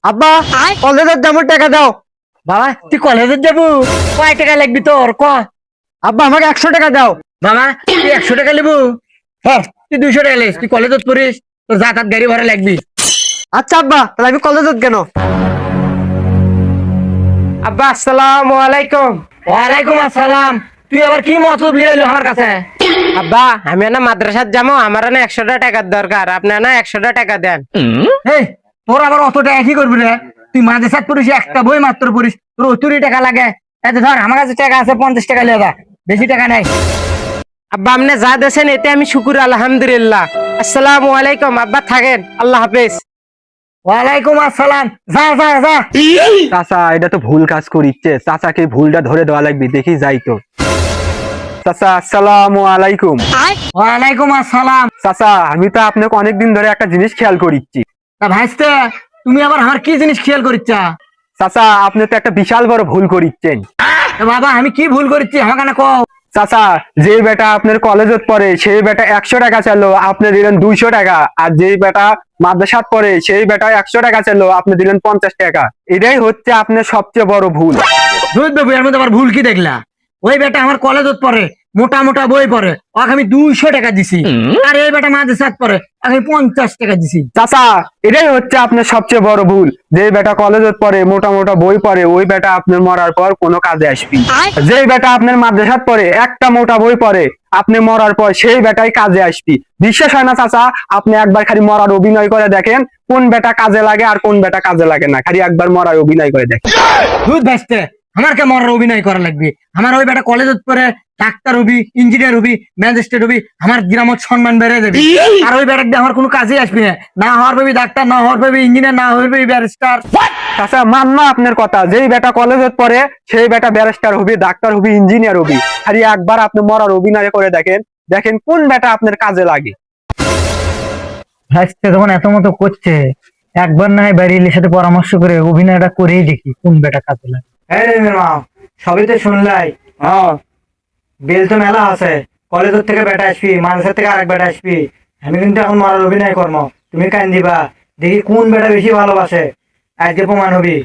আব্বা কলেজের যেমন টাকা দাও। বাবা তুই কলেজে যাবো? কয় টাকা লাগবি তোর ক? আব্বা আমাকে 100 টাকা দাও। বাবা তুই 100 টাকা লিবু? হ্যাঁ তুই 200 টাকা লিস। তুই কলেজে পড়িস, তোর যাতায়াত গাড়ি ভাড়া লাগবি। আচ্ছা আব্বা, তাহলে আমি কলেজে কেন? আব্বা আসসালামু আলাইকুম। ওয়ালাইকুম আসসালাম। তুই আবার কি মতলব লিয়ে এলি আমার কাছে? আব্বা আমি না মাদ্রাসাত যাবো, আমার না 100 টাকার দরকার, আপনার না 100 টাকা দেন। এই তোর আবার অত টাকা কি করবি রে? তুই মাদ্রাসাত পড়িস, একটা বই মাত্র পড়িস, তোর 80 টাকা লাগে। এত ধর আমার কাছে টাকা আছে 50 টাকা লিয়ে যা, বেশি টাকা নাই। আব্বা আপনি যা দেছেন এতে আমি শুকুর আলহামদুলিল্লাহ। আসসালামু আলাইকুম আব্বা, থাকেন, আল্লাহ হাফেজ। ওয়ালাইকুম আসসালাম। যা যা যা। চাচা এটা তো ভুল কাজ করিচ্ছে, চাচাকে ভুলটা ধরে দেওয়া লাগবে, দেখি যাই তো। চাচা আসসালামু আলাইকুম। ওয়ালাইকুম আসসালাম। চাচা আমি তো আপনাকে অনেকদিন ধরে একটা জিনিস খেয়াল করিচ্ছি। তা ভাইস্তে তুমি আবার আমার কি জিনিস খেয়াল করিচ্ছা? চাচা আপনি তো একটা বিশাল বড় ভুল করিচ্ছেন। বাবা আমি কি ভুল করেছি আমাকে না কও। চাচা যে বেটা আপনার কলেজত পড়ে সেই বেটা 100 টাকা চাইলো, আপনি দিলেন 200 টাকা। আর যেই বেটা মাদ্রাসাত পড়ে সেই বেটা 100 টাকা চাইলো, আপনি দিলেন 50 টাকা। এটাই হচ্ছে আপনার সবচেয়ে বড় ভুল। দুধ দেবো, এর মধ্যে আবার ভুল কি দেখলা? ওই বেটা আমার কলেজত পড়ে, মোটা মোটা বই পড়ে, ওকে আমি 200 টাকা দিছি। আর এই বেটা মাদ্রাসাত পড়ে, আমি 50 টাকা দিছি। চাচা এটাই হচ্ছে আপনার সবচেয়ে বড় ভুল। যে বেটা কলেজত পড়ে, মোটা মোটা বই পড়ে, ওই বেটা আপনার মরার পর কোনো কাজে আসবি। যে বেটা আপনার মাদ্রাসাত পড়ে, একটা মোটা বই পড়ে, আপনি মরার পর সেই বেটাই কাজে আসবি। বিশ্বাস হয় না চাচা? আপনি একবার খালি মরার অভিনয় করে দেখেন কোন বেটা কাজে লাগে আর কোন বেটা কাজে লাগে না। খালি একবার মরার অভিনয় করে দেখেন। দুধ ভাসতে আমার কে মরার অভিনয় করা লাগবে? আমার ওই বেটা কলেজত পড়ে ডাক্তার হবি, ইঞ্জিনিয়ার হবি, ম্যাজিস্ট্রেট হবি, আমার গ্রামত সম্মান বেড়ে যাবে। আর ওই বেটা দিয়ে আমার কোনো কাজে আসবি না। না হওয়ার ভাবি ডাক্তার, না হওয়ার ভাবি ইঞ্জিনিয়ার, না হওয়ার ভাবি ব্যারিস্টার। চাচা মাননা আপনার কথা, যেই বেটা কলেজত পড়ে সেই বেটা ব্যারিস্টার হবি, ডাক্তার হবি, ইঞ্জিনিয়ার হবি। খালি একবার আপনি মরার অভিনয় করে দেখেন, দেখেন কোন বেটা আপনার কাজে লাগে। ভাসতে যখন এত মতো করছে, একবার না হয় বাড়ির সাথে পরামর্শ করে অভিনয়টা করেই দেখি কোন বেটা কাজে লাগে। সবই তো শুনলাই। বেল তো মেলা আছে, কলেজের থেকে বেটা আসবি, মাদ্রাসা থেকে আরেক বেটা আসবি। আমি কিন্তু এখন মরার অভিনয় কর্ম, তুমি কান দিবা, দেখি কোন বেটা বেশি ভালোবাসে, আজকে প্রমাণ হবি।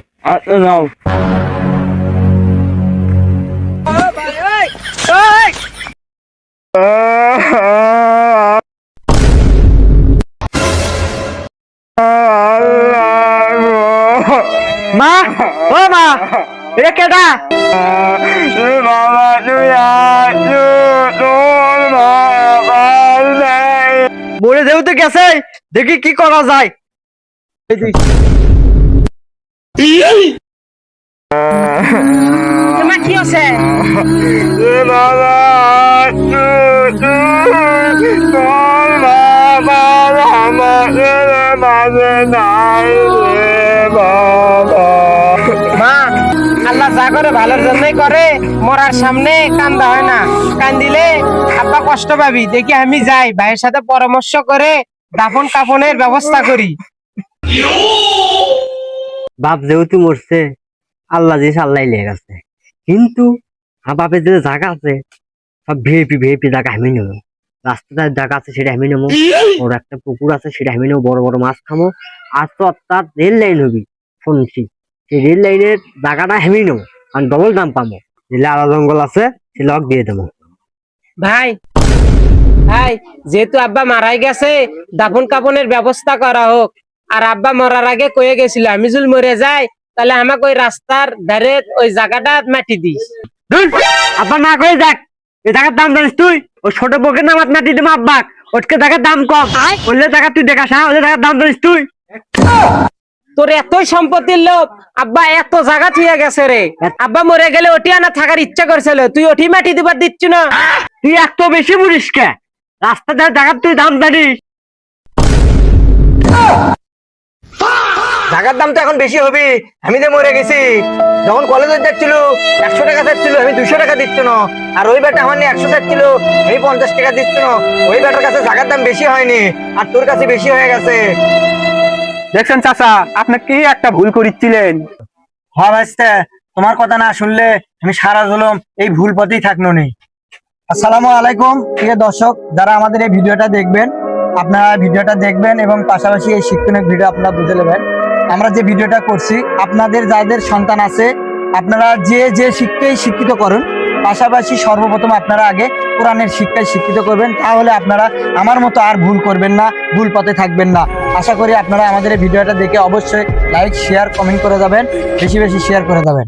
মা, ও মা, এটা কেডা? মরে যেহেতু গেছে, দেখি কি করা যায়। তোমার কি আছে? মা, আল্লাহ যা করে ভালোর জন্যই করে, মরার সামনে কান্দা হয় না। কান্দিলে আব্বা কষ্ট পাবি। দেখি আমি যাই, ভাইয়ের সাথে পরামর্শ করে দাফন কাফনের ব্যবস্থা করি। বাপ যেহেতু মরছে, আল্লাহ যে আল্লাহ লেগে গেছে, কিন্তু আমার বাপের যে জায়গা আছে সব ভিআইপি ভিআইপি জায়গা আমি নেবো। রাস্তার জায়গা আছে সেটা আমি নেবো, ওর একটা পুকুর আছে সেটা আমি নেবো, বড় বড় মাছ খামো। আর তো তার রেল লাইন হবি শুনছি, সেই রেল লাইনের জায়গাটা আমি নেবো, আর ডবল দাম পাবো। যেগুলো আলা জঙ্গল আছে সে লক দিয়ে দেবো। ভাই ভাই, যেহেতু আব্বা মারাই গেছে, দাফন কাফনের ব্যবস্থা করা হোক। আর আব্বা মরার আগে কয়ে গেছিল আমি যদি মরে যাই তাহলে আমাকে ওই রাস্তার ধারে ওই জায়গাটা মাটি দিস। আব্বা না করে যাক, এই জায়গার দাম জানিস তুই? ওই ছোট বকের নাম মাটি দেবো আব্বাক, ওটকে জায়গার দাম কম, ওলে জায়গা তুই দেখাস, হ্যাঁ ওলে জায়গার দাম জানিস তুই? তোর এতই সম্পত্তির লোভ, আব্বা এত জায়গা থুয়ে গেছে রে। আব্বা মরে গেলে ওটি আনা থাকার ইচ্ছা করছিল, তুই ওটি মাটি দিবার দিচ্ছ না। তুই এত বেশি বুঝিস কে? রাস্তা ধারে জায়গার তুই দাম জানিস? টাকার দাম তো এখন বেশি হবে। আমি তো মরে গেছি, যখন কলেজে যাচ্ছিল 100 টাকা চাচ্ছিল, আমি 200 টাকা দিচ্ছ না। আর ওই বেটা আমার নিয়ে 100 চাচ্ছিল, আমি 50 টাকা দিচ্ছ না। ওই বেটার কাছে টাকার দাম বেশি হয়নি, আর তোর কাছে বেশি হয়ে গেছে। দেখছেন চাচা, আপনি কি একটা ভুল করিচ্ছিলেন। হ্যাঁ ভাইস্তে, তোমার কথা না শুনলে আমি সারা জলম এই ভুল পথেই থাকনো নেই। আসসালামু আলাইকুম প্রিয় দর্শক, যারা আমাদের এই ভিডিওটা দেখবেন, আপনারা ভিডিওটা দেখবেন এবং পাশাপাশি এই শিক্ষণিক ভিডিও আপনারা বুঝে নেবেন। আমরা যে ভিডিওটা করছি, আপনাদের যাদের সন্তান আছে আপনারা যে শিক্ষায় শিক্ষিত করুন, পাশাপাশি সর্বপ্রথম আপনারা আগে কোরআনের শিক্ষায় শিক্ষিত করবেন, তাহলে আপনারা আমার মতো আর ভুল করবেন না, ভুল পথে থাকবেন না। আশা করি আপনারা আমাদের এই ভিডিওটা দেখে অবশ্যই লাইক শেয়ার কমেন্ট করে যাবেন, বেশি বেশি শেয়ার করে যাবেন।